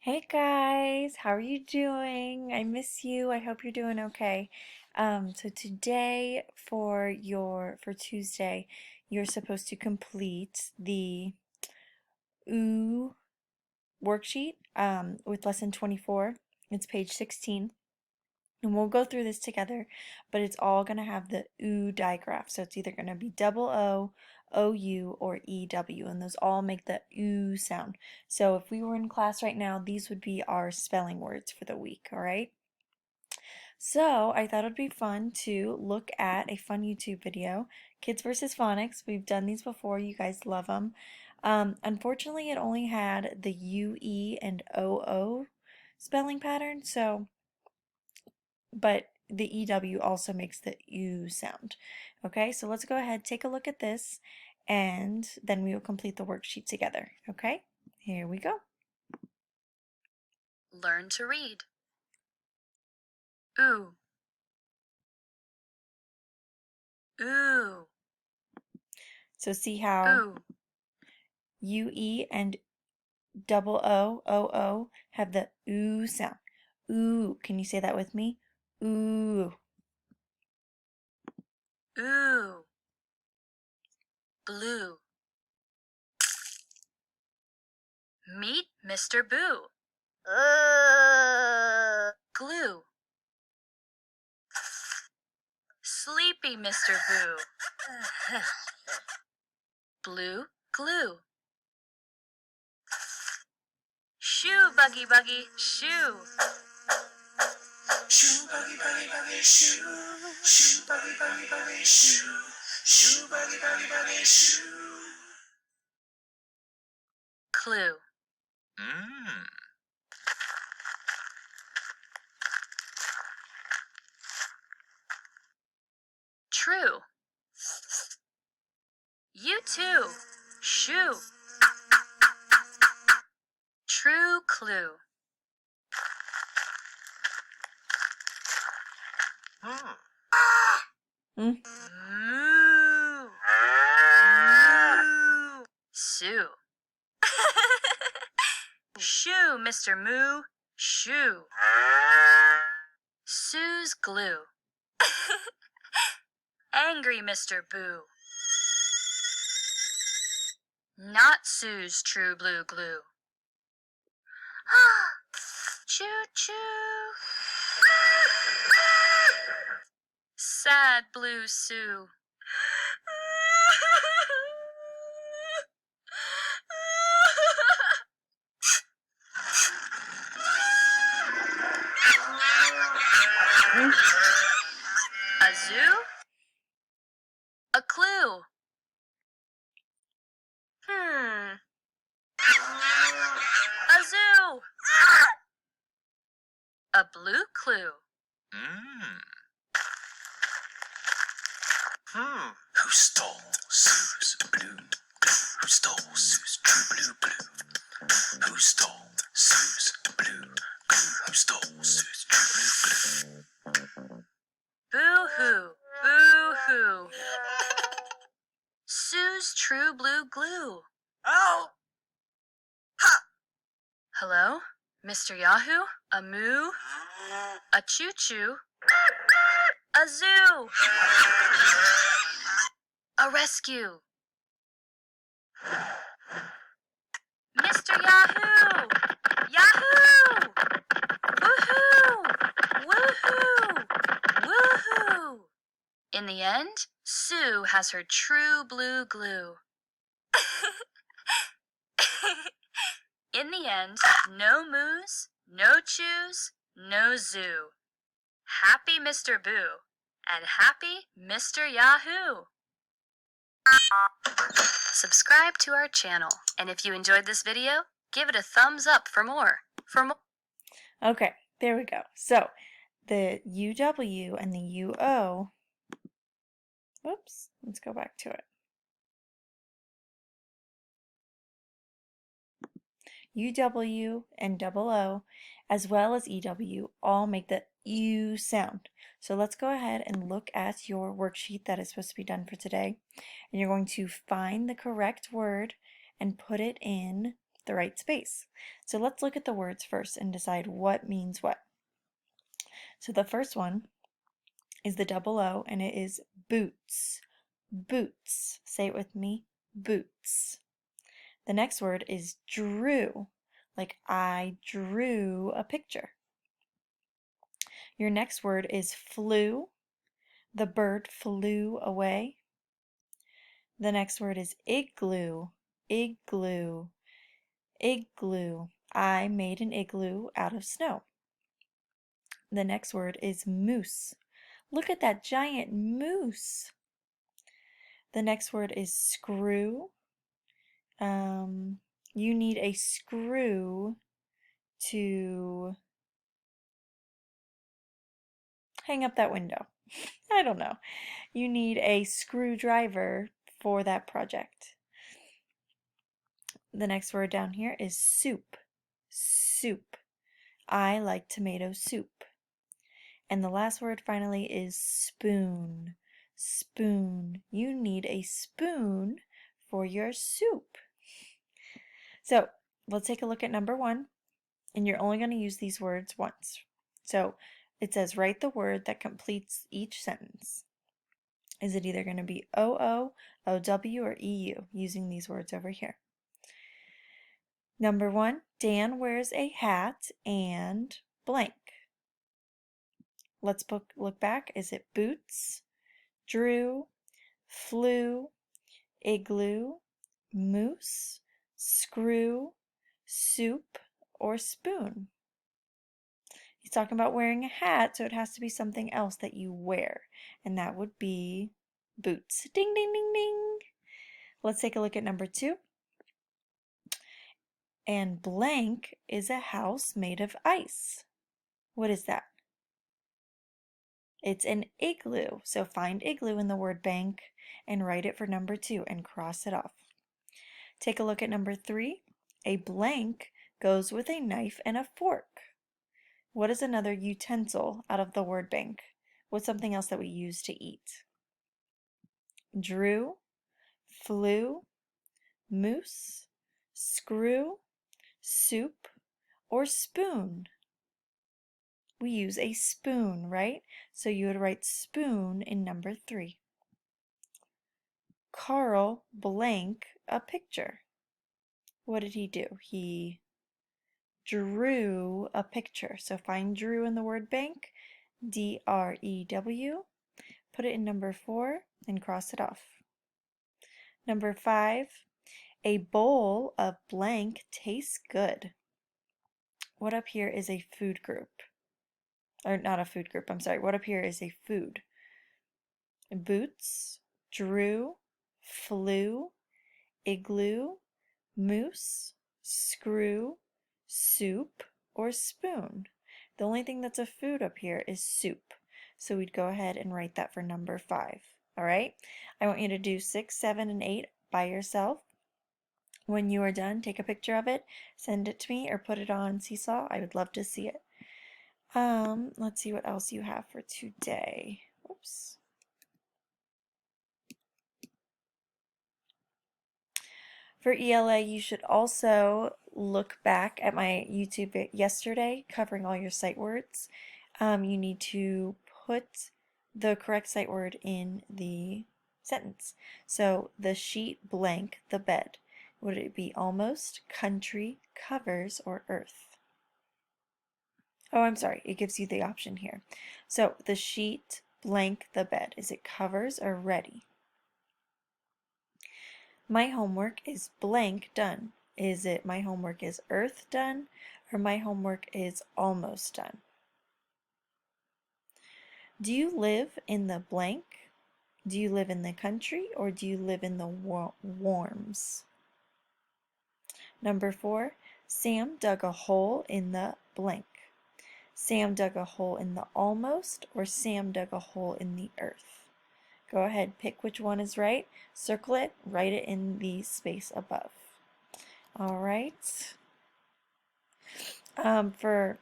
Hey guys, how are you doing? I miss you. I hope you're doing okay. So today for Tuesday, you're supposed to complete the OO worksheet with lesson 24. It's page 16. And we'll go through this together, but it's all going to have the OO digraph. So it's either going to be double O, OU, or EW, and those all make the OO sound. So if we were in class right now, these would be our spelling words for the week, all right? So I thought it'd be fun to look at a fun YouTube video, Kids versus Phonics. We've done these before. You guys love them. Unfortunately, it only had the UE and OO spelling pattern, but the EW also makes the U sound. Okay, so let's go ahead, take a look at this, and then we will complete the worksheet together. Okay, here we go. Learn to read. Ooh. Ooh. So see how Ooh. UE and double O have the OO sound. Ooh, can you say that with me? Ooh. Ooh. Blue. Meet Mr. Boo. Glue. Sleepy Mr. Boo. Blue glue. Shoe buggy buggy shoe. Shoe buggy buggy buggy shoe. Shoe buggy buggy buggy shoe. Shoe buggy buggy buggy shoe. Clue. True. You too. Shoe. True clue. Mm. Moo. Moo. Sue. Shoo, Mr. Moo. Shoo. Sue's glue. Angry Mr. Boo. Not Sue's true blue glue. Choo choo. Sad blue Sue. A zoo? A clue. A zoo. A blue clue. Who stole Sue's blue glue? Who stole Sue's true blue glue? Who stole Sue's blue glue? Who stole Sue's true blue glue? Boo hoo. Boo hoo. Sue's true blue glue. Oh! Hello? Mr. Yahoo? A moo? A choo-choo? A zoo! A rescue! Mr. Yahoo! Yahoo! Woohoo! Woohoo! Woohoo! In the end, Sue has her true blue glue. In the end, no moos, no chews, no zoo. Happy Mr. Boo and happy Mr. Yahoo! Subscribe to our channel, and if you enjoyed this video, give it a thumbs up for more. Okay, there we go. So the UW and the UO, whoops, let's go back to it. UW and double O, as well as EW, all make the U sound. So let's go ahead and look at your worksheet that is supposed to be done for today. And you're going to find the correct word and put it in the right space. So let's look at the words first and decide what means what. So the first one is the double O, and it is boots. Boots. Say it with me. Boots. The next word is drew, like I drew a picture. Your next word is flew. The bird flew away. The next word is igloo. Igloo. Igloo. I made an igloo out of snow. The next word is moose. Look at that giant moose. The next word is screw. You need a screw to hang up that window. I don't know. You need a screwdriver for that project. The next word down here is soup. Soup. I like tomato soup. And the last word finally is spoon. Spoon. You need a spoon for your soup. So let's take a look at number 1. And you're only going to use these words once. So it says write the word that completes each sentence. Is it either going to be OO, OW, or EU using these words over here? Number 1, Dan wears a hat and blank. Let's look back. Is it boots, drew, flew, igloo, moose, screw, soup, or spoon? He's talking about wearing a hat, so it has to be something else that you wear, and that would be boots. Ding, ding, ding, ding. Let's take a look at number 2. And blank is a house made of ice. What is that? It's an igloo. So find igloo in the word bank and write it for number 2 and cross it off. Take a look at number 3. A blank goes with a knife and a fork. What is another utensil out of the word bank? What's something else that we use to eat? Drew, flew, moose, screw, soup, or spoon? We use a spoon, right? So you would write spoon in number 3. Carl blank a picture. What did he do? He drew a picture. So find drew in the word bank, D-R-E-W. Put it in number 4 and cross it off. Number 5, a bowl of blank tastes good. What up here is a food group? Or not a food group, I'm sorry. What up here is a food? Boots, drew, flew, igloo, moose, screw, soup, or spoon. The only thing that's a food up here is soup. So we'd go ahead and write that for number 5. All right? I want you to do 6, 7, and 8 by yourself. When you are done, take a picture of it, send it to me, or put it on Seesaw. I would love to see it. Let's see what else you have for today. Oops. For ELA, you should also look back at my YouTube yesterday covering all your sight words. You need to put the correct sight word in the sentence. So the sheet blank the bed. Would it be almost, country, covers, or earth? Oh, I'm sorry. It gives you the option here. So the sheet blank the bed. Is it covers or ready? My homework is blank done. Is it my homework is earth done or my homework is almost done? Do you live in the blank? Do you live in the country or do you live in the warms? Number 4, Sam dug a hole in the blank. Sam dug a hole in the almost or Sam dug a hole in the earth? Go ahead, pick which one is right, circle it, write it in the space above. All right. For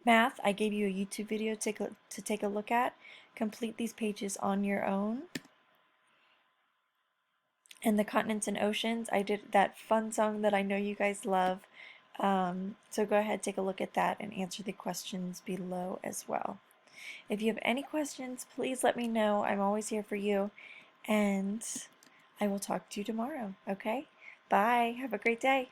math, I gave you a YouTube video to take a look at. Complete these pages on your own. And the continents and oceans, I did that fun song that I know you guys love. So go ahead, take a look at that and answer the questions below as well. If you have any questions, please let me know. I'm always here for you. And I will talk to you tomorrow, okay? Bye. Have a great day.